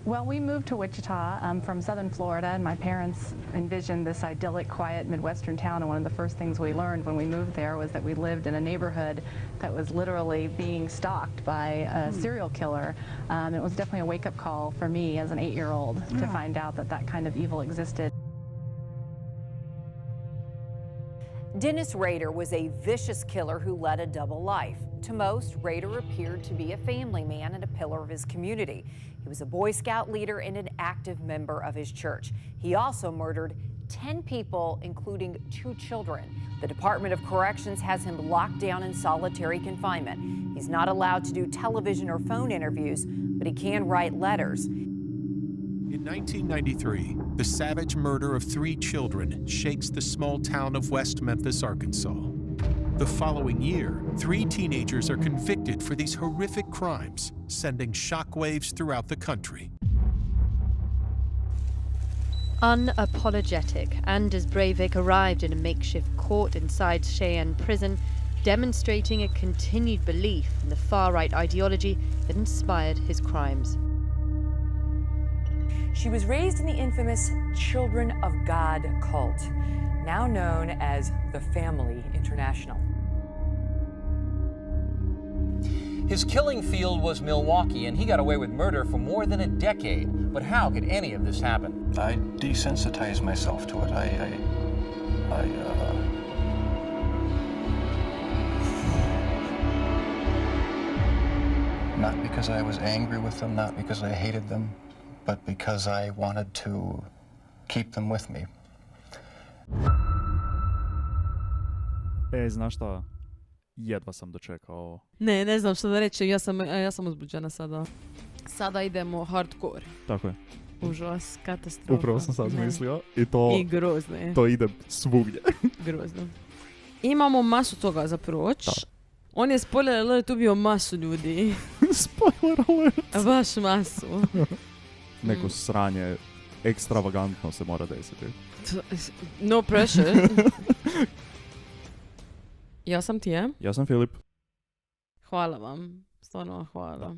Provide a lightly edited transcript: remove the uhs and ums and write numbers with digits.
Well, we moved to Wichita from southern Florida, and my parents envisioned this idyllic, quiet Midwestern town, and one of the first things we learned when we moved there was that we lived in a neighborhood that was literally being stalked by a serial killer. It was definitely a wake-up call for me as an 8-year-old to find out that that kind of evil existed. Dennis Rader was a vicious killer who led a double life. To most, Rader appeared to be a family man and a pillar of his community. He was a Boy Scout leader and an active member of his church. He also murdered 10 people, including 2 children. The Department of Corrections has him locked down in solitary confinement. He's not allowed to do television or phone interviews, but he can write letters. In 1993, the savage murder of 3 children shakes the small town of West Memphis, Arkansas. The following year, 3 teenagers are convicted for these horrific crimes, sending shockwaves throughout the country. Unapologetic, Anders Breivik arrived in a makeshift court inside Cheyenne prison, demonstrating a continued belief in the far-right ideology that inspired his crimes. She was raised in the infamous Children of God cult, now known as the Family International. His killing field was Milwaukee, and he got away with murder for more than a decade. But how could any of this happen? I desensitized myself to it. Not because I was angry with them, not because I hated them, but because I wanted to keep them with me. Znaš šta? Jedva sam dočekao. Ne znam što da reći, ja sam uzbuđena sada. Sada idemo hardcore. Tako je. Užas, katastrofa. Upravo sam sad mislio i grozno je. To ide svugdje. Grozno. Imamo masu toga za proć. Da. On je spoiler alert ubio masu ljudi. Spoiler alert. Baš masu. Neko sranje ekstravagantno se mora desiti. No pressure. Ja sam ti, je? Ja sam Filip. Hvala vam. Stvarno hvala.